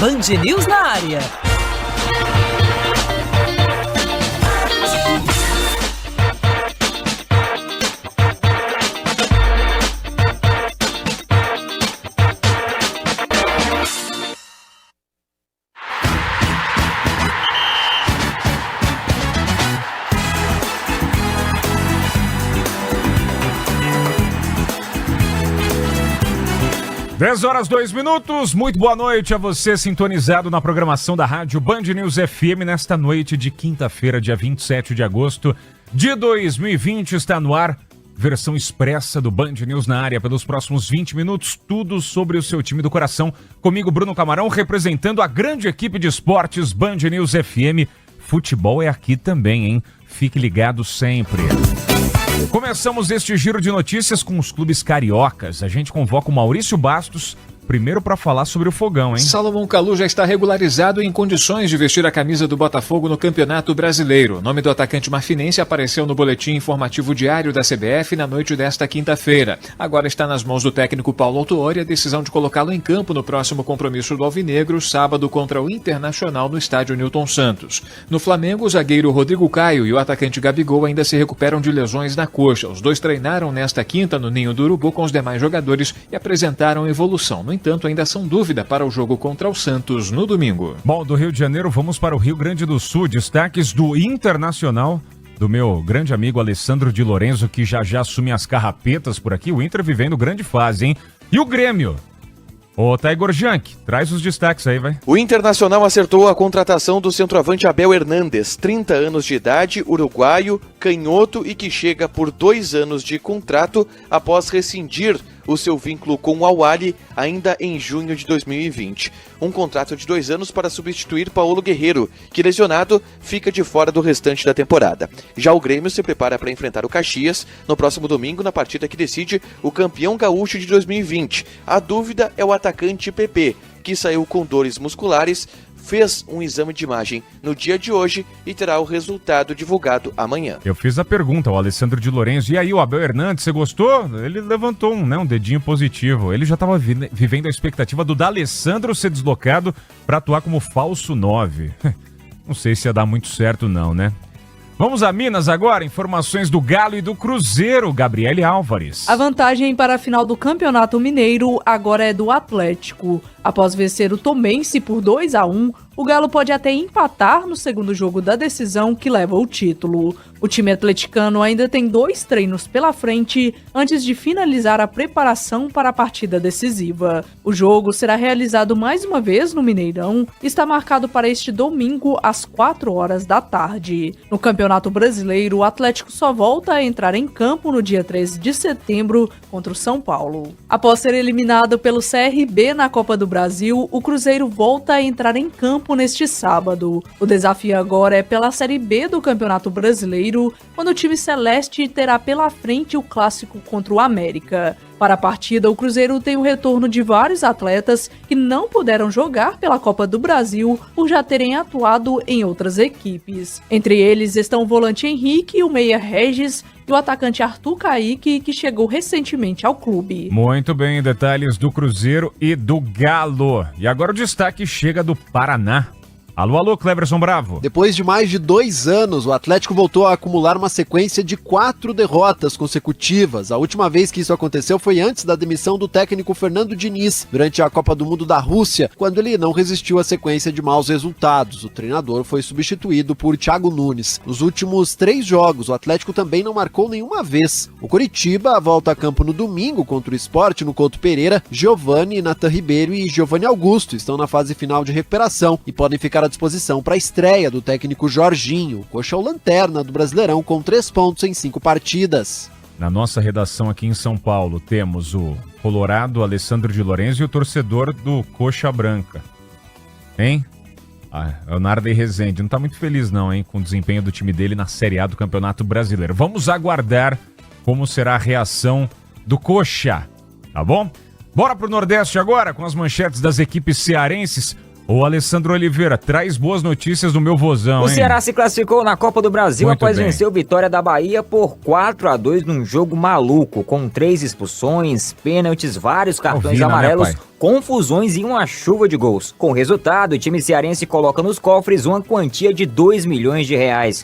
Band News na área. Dez horas, 2 minutos, muito boa noite a você sintonizado na programação da rádio Band News FM nesta noite de quinta-feira, dia 27 de agosto de 2020, está no ar, versão expressa do Band News na área pelos próximos 20 minutos, tudo sobre o seu time do coração, comigo Bruno Camarão, representando a grande equipe de esportes Band News FM, futebol é aqui também, hein? Fique ligado sempre. Começamos este giro de notícias com os clubes cariocas. A gente convoca o Maurício Bastos, primeiro para falar sobre o Fogão, hein? Salomão Kalou já está regularizado em condições de vestir a camisa do Botafogo no Campeonato Brasileiro. O nome do atacante marfinense apareceu no boletim informativo diário da CBF na noite desta quinta-feira. Agora está nas mãos do técnico Paulo Autuori a decisão de colocá-lo em campo no próximo compromisso do Alvinegro, sábado contra o Internacional no estádio Newton Santos. No Flamengo, o zagueiro Rodrigo Caio e o atacante Gabigol ainda se recuperam de lesões na coxa. Os dois treinaram nesta quinta no Ninho do Urubu com os demais jogadores e apresentaram evolução. No entanto, ainda são dúvida para o jogo contra o Santos no domingo. Bom, do Rio de Janeiro vamos para o Rio Grande do Sul. Destaques do Internacional, do meu grande amigo Alessandro de Lorenzo, que já assume as carrapetas por aqui. O Inter vivendo grande fase, hein? E o Grêmio? Ô, Taigor Jank, traz os destaques aí, vai. O Internacional acertou a contratação do centroavante Abel Hernandes, 30 anos de idade, uruguaio, canhoto e que chega por 2 anos de contrato após rescindir o seu vínculo com o Al-Ahly ainda em junho de 2020. Um contrato de 2 anos para substituir Paulo Guerreiro, que lesionado fica de fora do restante da temporada. Já o Grêmio se prepara para enfrentar o Caxias no próximo domingo na partida que decide o campeão gaúcho de 2020. A dúvida é o atacante PP, que saiu com dores musculares, fez um exame de imagem no dia de hoje e terá o resultado divulgado amanhã. Eu fiz a pergunta ao Alessandro de Lorenzo, e aí o Abel Hernandes, você gostou? Ele levantou um dedinho positivo. Ele já estava vivendo a expectativa do D'Alessandro ser deslocado para atuar como falso 9. Não sei se ia dar muito certo não, né? Vamos a Minas agora, informações do Galo e do Cruzeiro, Gabriele Álvares. A vantagem para a final do Campeonato Mineiro agora é do Atlético. Após vencer o Tombense por 2-1, o Galo pode até empatar no segundo jogo da decisão que leva o título. O time atleticano ainda tem 2 treinos pela frente antes de finalizar a preparação para a partida decisiva. O jogo será realizado mais uma vez no Mineirão e está marcado para este domingo às 4 da tarde. No Campeonato Brasileiro, o Atlético só volta a entrar em campo no dia 13 de setembro contra o São Paulo. Após ser eliminado pelo CRB na Copa do Brasil, o Cruzeiro volta a entrar em campo neste sábado. O desafio agora é pela Série B do Campeonato Brasileiro, quando o time celeste terá pela frente o clássico contra o América. Para a partida, o Cruzeiro tem o retorno de vários atletas que não puderam jogar pela Copa do Brasil por já terem atuado em outras equipes. Entre eles estão o volante Henrique, o meia Regis e o atacante Arthur Kaique, que chegou recentemente ao clube. Muito bem, detalhes do Cruzeiro e do Galo. E agora o destaque chega do Paraná. Alô, Cleverson Bravo. Depois de mais de 2 anos, o Atlético voltou a acumular uma sequência de 4 derrotas consecutivas. A última vez que isso aconteceu foi antes da demissão do técnico Fernando Diniz, durante a Copa do Mundo da Rússia, quando ele não resistiu à sequência de maus resultados. O treinador foi substituído por Thiago Nunes. Nos últimos 3 jogos, o Atlético também não marcou nenhuma vez. O Coritiba volta a campo no domingo contra o Sport no Couto Pereira. Giovani, Nathan Ribeiro e Giovani Augusto estão na fase final de recuperação e podem ficar à disposição para a estreia do técnico Jorginho. O Coxa é o lanterna do Brasileirão com 3 pontos em 5 partidas. Na nossa redação aqui em São Paulo temos o Colorado, Alessandro de Lorenzo e o torcedor do Coxa Branca. Hein? Leonardo e Rezende não tá muito feliz não, hein? Com o desempenho do time dele na Série A do Campeonato Brasileiro. Vamos aguardar como será a reação do Coxa, tá bom? Bora pro Nordeste agora com as manchetes das equipes cearenses. Ô Alessandro Oliveira, traz boas notícias do meu vozão, hein? O Ceará se classificou na Copa do Brasil Muito após bem. vencer o Vitória da Bahia por 4-2 num jogo maluco, com 3 expulsões, pênaltis, vários cartões Vi, né, amarelos, pai? confusões e uma chuva de gols. Com o resultado, o time cearense coloca nos cofres uma quantia de R$2 milhões.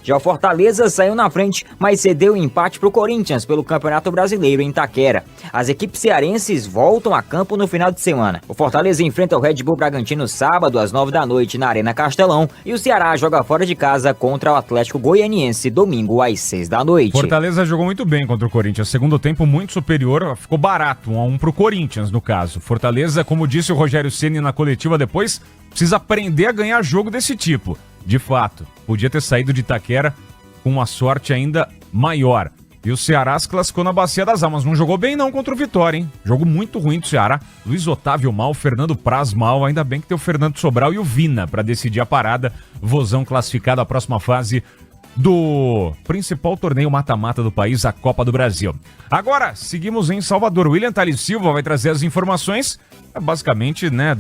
Já o Fortaleza saiu na frente, mas cedeu o empate para o Corinthians pelo Campeonato Brasileiro em Itaquera. As equipes cearenses voltam a campo no final de semana. O Fortaleza enfrenta o Red Bull Bragantino sábado às 9 da noite na Arena Castelão e o Ceará joga fora de casa contra o Atlético Goianiense domingo às 6 da noite. Fortaleza jogou muito bem contra o Corinthians, segundo tempo muito superior, ficou barato, 1-1 pro Corinthians no caso. Fortaleza, como disse o Rogério Ceni na coletiva depois, precisa aprender a ganhar jogo desse tipo. De fato, podia ter saído de Itaquera com uma sorte ainda maior. E o Ceará se classificou na Bacia das Almas. Não jogou bem não contra o Vitória, hein? Jogo muito ruim do Ceará. Luiz Otávio mal, Fernando Praz mal. Ainda bem que tem o Fernando Sobral e o Vina para decidir a parada. Vozão classificado à próxima fase do principal torneio mata-mata do país, a Copa do Brasil. Agora, seguimos em Salvador. O William Tales Silva vai trazer as informações, basicamente, né,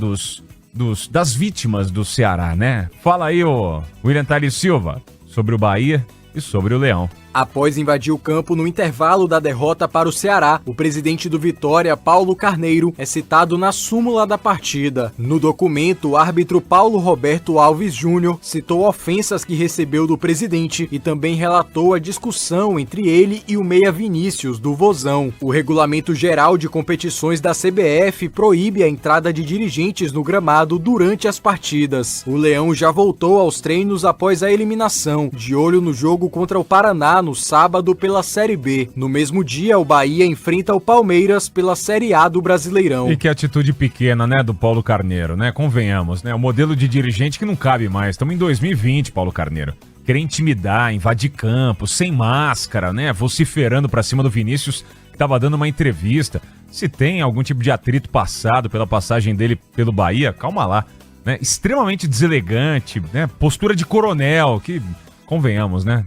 das vítimas do Ceará, né? Fala aí, ô William Tales Silva, sobre o Bahia e sobre o Leão. Após invadir o campo no intervalo da derrota para o Ceará, o presidente do Vitória, Paulo Carneiro, é citado na súmula da partida. No documento, o árbitro Paulo Roberto Alves Júnior citou ofensas que recebeu do presidente e também relatou a discussão entre ele e o meia Vinícius, do Vozão. O regulamento geral de competições da CBF proíbe a entrada de dirigentes no gramado durante as partidas. O Leão já voltou aos treinos após a eliminação, de olho no jogo contra o Paraná no sábado pela Série B. No mesmo dia, o Bahia enfrenta o Palmeiras pela Série A do Brasileirão. E que atitude pequena, né, do Paulo Carneiro, né? Convenhamos, né? O modelo de dirigente que não cabe mais. Estamos em 2020, Paulo Carneiro. Querer intimidar, invadir campo, sem máscara, né? Vociferando pra cima do Vinícius, que tava dando uma entrevista. Se tem algum tipo de atrito passado pela passagem dele pelo Bahia, calma lá, né? Extremamente deselegante, né? Postura de coronel, que, convenhamos, né?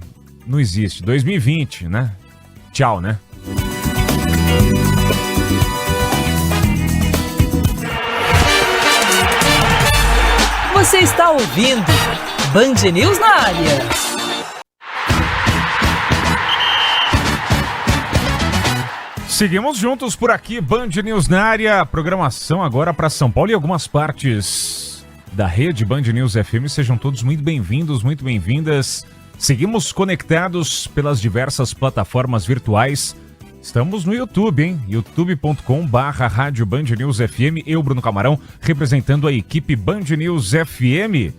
Não existe. 2020, né? Tchau, né? Você está ouvindo Band News na área. Seguimos juntos por aqui, Band News na área. Programação agora para São Paulo e algumas partes da rede Band News FM. Sejam todos muito bem-vindos, muito bem-vindas. Seguimos conectados pelas diversas plataformas virtuais. Estamos no YouTube, hein? youtube.com/Rádio Band News FM. Eu, Bruno Camarão, representando a equipe Band News FM.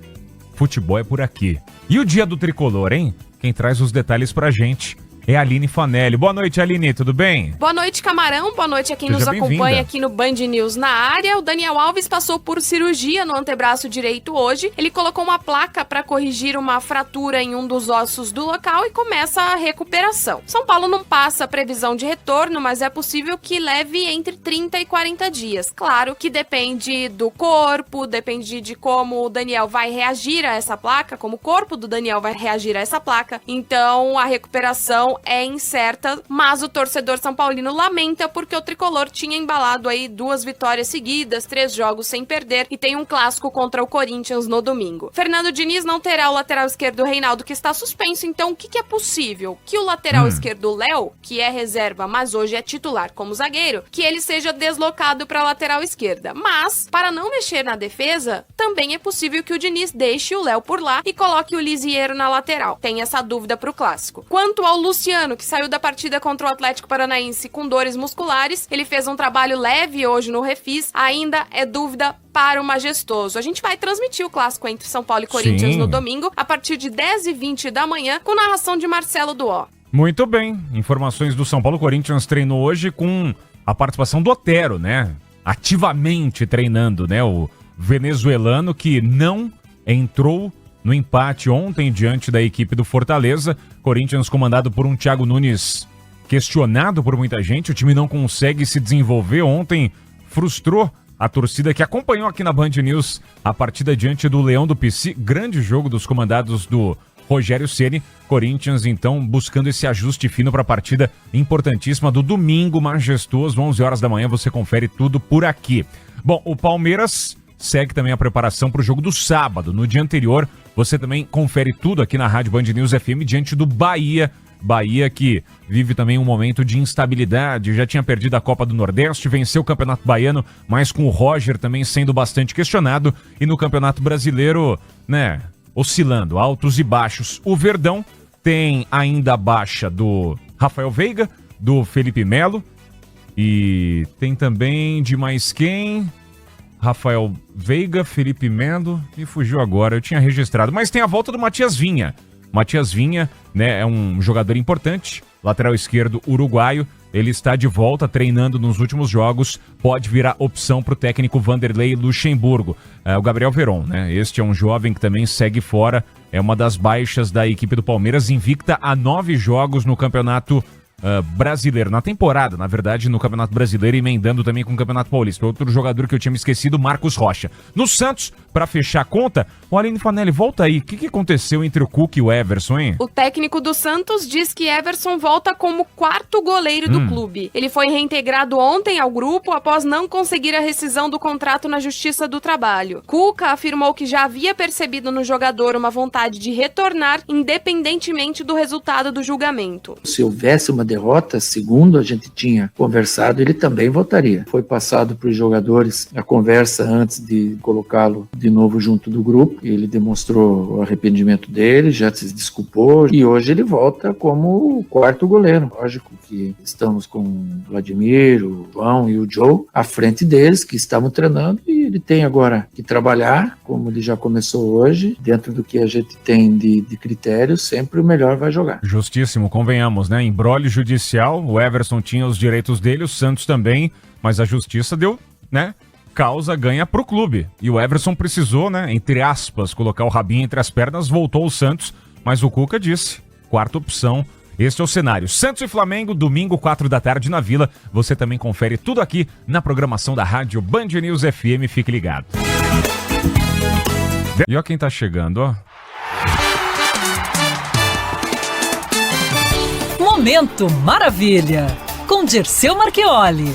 Futebol é por aqui. E o dia do tricolor, hein? Quem traz os detalhes pra gente é a Aline Fanelli. Boa noite, Aline, tudo bem? Boa noite, Camarão. Boa noite a quem Seja nos acompanha bem-vinda. aqui no Band News na área. O Daniel Alves passou por cirurgia no antebraço direito hoje. Ele colocou uma placa para corrigir uma fratura em um dos ossos do local e começa a recuperação. São Paulo não passa previsão de retorno, mas é possível que leve entre 30 e 40 dias. Claro que depende do corpo, depende de como o Daniel vai reagir a essa placa, como o corpo do Daniel vai reagir a essa placa. Então, a recuperação é incerta, mas o torcedor são paulino lamenta porque o tricolor tinha embalado aí 2 vitórias seguidas, 3 jogos sem perder e tem um clássico contra o Corinthians no domingo. Fernando Diniz não terá o lateral esquerdo Reinaldo, que está suspenso, então o que é possível? Que o lateral esquerdo Léo, que é reserva, mas hoje é titular como zagueiro, que ele seja deslocado para a lateral esquerda. Mas, para não mexer na defesa, também é possível que o Diniz deixe o Léo por lá e coloque o Lisieiro na lateral. Tem essa dúvida para o clássico. Quanto ao Luciano, que saiu da partida contra o Atlético Paranaense com dores musculares, ele fez um trabalho leve hoje no Refis, ainda é dúvida para o Majestoso. A gente vai transmitir o clássico entre São Paulo e Corinthians no domingo, a partir de 10h20 da manhã, com narração de Marcelo Duó. Muito bem, informações do São Paulo. Corinthians treinou hoje com a participação do Otero, né? Ativamente treinando, né? O venezuelano que não entrou no empate ontem diante da equipe do Fortaleza. Corinthians comandado por um Thiago Nunes questionado por muita gente. O time não consegue se desenvolver. Ontem frustrou a torcida que acompanhou aqui na Band News a partida diante do Leão do Pici. Grande jogo dos comandados do Rogério Ceni. Corinthians, então, buscando esse ajuste fino para a partida importantíssima do domingo majestoso, 11 horas da manhã. Você confere tudo por aqui. Bom, o Palmeiras segue também a preparação para o jogo do sábado. No dia anterior, você também confere tudo aqui na Rádio Band News FM diante do Bahia Bahia que vive também um momento de instabilidade, já tinha perdido a Copa do Nordeste, venceu o Campeonato Baiano, mas com o Roger também sendo bastante questionado, e no Campeonato Brasileiro, né, oscilando, altos e baixos. O Verdão tem ainda a baixa do Rafael Veiga, do Felipe Melo, e tem também de mais quem? Rafael Veiga, Felipe Melo, me fugiu agora, eu tinha registrado, mas tem a volta do Matias Vinha. Matias Vinha, né, é um jogador importante, lateral esquerdo uruguaio, ele está de volta treinando nos últimos jogos, pode virar opção para o técnico Vanderlei Luxemburgo. O Gabriel Veron, né, este é um jovem que também segue fora, é uma das baixas da equipe do Palmeiras, invicta a 9 jogos no Campeonato Brasileiro, na temporada, na verdade, no Campeonato Brasileiro, emendando também com o Campeonato Paulista. Outro jogador que eu tinha me esquecido, Marcos Rocha. No Santos, para fechar a conta, o Aline Fanelli, volta aí. O que aconteceu entre o Cuca e o Everson, hein? O técnico do Santos diz que Everson volta como 4º goleiro do clube. Ele foi reintegrado ontem ao grupo após não conseguir a rescisão do contrato na Justiça do Trabalho. Cuca afirmou que já havia percebido no jogador uma vontade de retornar, independentemente do resultado do julgamento. Se houvesse uma derrota, segundo a gente tinha conversado, ele também votaria. Foi passado para os jogadores a conversa antes de colocá-lo de novo junto do grupo. Ele demonstrou o arrependimento dele, já se desculpou e hoje ele volta como o 4º goleiro. Lógico que estamos com o Vladimir, o João e o Joe à frente deles, que estavam treinando, e ele tem agora que trabalhar, como ele já começou hoje, dentro do que a gente tem de critérios, sempre o melhor vai jogar. Justíssimo, convenhamos, né? Imbróglio judicial, o Everson tinha os direitos dele, o Santos também, mas a justiça deu, né, causa ganha pro clube. E o Everson precisou, né, entre aspas, colocar o rabinho entre as pernas, voltou ao Santos, mas o Cuca disse, 4ª opção. Este é o cenário. Santos e Flamengo, domingo, 4 da tarde na Vila. Você também confere tudo aqui na programação da rádio Band News FM. Fique ligado. E ó quem tá chegando, ó. Momento Maravilha, com Dirceu Marchioli.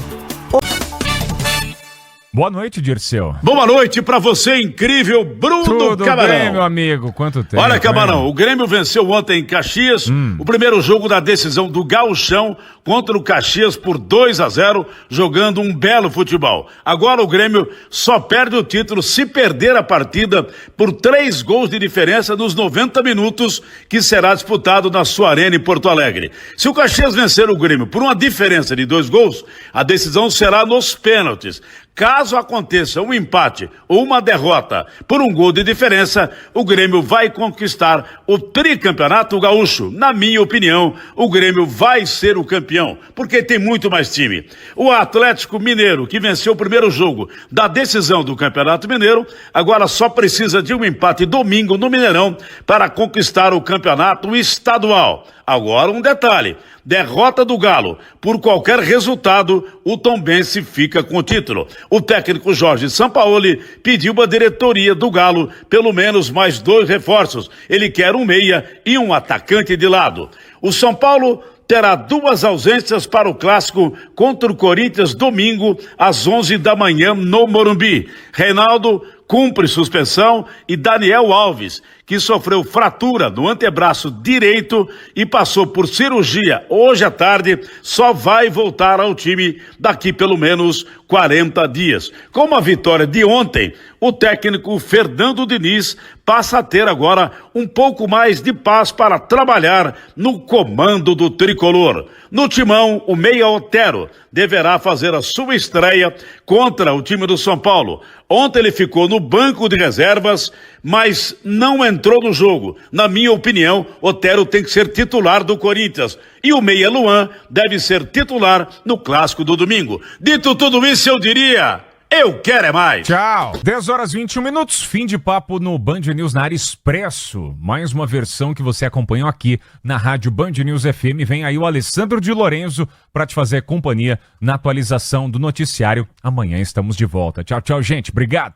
Boa noite, Dirceu. Boa noite pra você, incrível Bruno Tudo Camarão. bem, meu amigo? Quanto tempo? Olha, Camarão, o Grêmio venceu ontem em Caxias, o primeiro jogo da decisão do Gauchão contra o Caxias por 2-0, jogando um belo futebol. Agora o Grêmio só perde o título se perder a partida por 3 gols de diferença nos 90 minutos que será disputado na sua arena em Porto Alegre. Se o Caxias vencer o Grêmio por uma diferença de 2 gols, a decisão será nos pênaltis. Caso aconteça um empate ou uma derrota por 1 gol de diferença, o Grêmio vai conquistar o tricampeonato gaúcho. Na minha opinião, o Grêmio vai ser o campeão, porque tem muito mais time. O Atlético Mineiro, que venceu o primeiro jogo da decisão do Campeonato Mineiro, agora só precisa de um empate domingo no Mineirão para conquistar o campeonato estadual. Agora um detalhe, derrota do Galo por qualquer resultado, o Tombense fica com o título. O técnico Jorge Sampaoli pediu à diretoria do Galo pelo menos mais 2 reforços. Ele quer um meia e um atacante de lado. O São Paulo terá 2 ausências para o clássico contra o Corinthians domingo às 11 da manhã no Morumbi. Reinaldo cumpre suspensão e Daniel Alves, que sofreu fratura no antebraço direito e passou por cirurgia hoje à tarde, só vai voltar ao time daqui pelo menos 40 dias. Com a vitória de ontem, o técnico Fernando Diniz passa a ter agora um pouco mais de paz para trabalhar no comando do tricolor. No timão, o meia Otero deverá fazer a sua estreia contra o time do São Paulo. Ontem ele ficou no banco de reservas, mas não entrou no jogo. Na minha opinião, Otero tem que ser titular do Corinthians. E o meia Luan deve ser titular no clássico do domingo. Dito tudo isso, eu diria... Eu quero é mais. Tchau. 10h21, fim de papo no Band News na área Expresso. Mais uma versão que você acompanhou aqui na rádio Band News FM. Vem aí o Alessandro de Lorenzo para te fazer companhia na atualização do noticiário. Amanhã estamos de volta. Tchau, tchau, gente. Obrigado.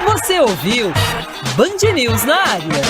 Você ouviu Band News na área.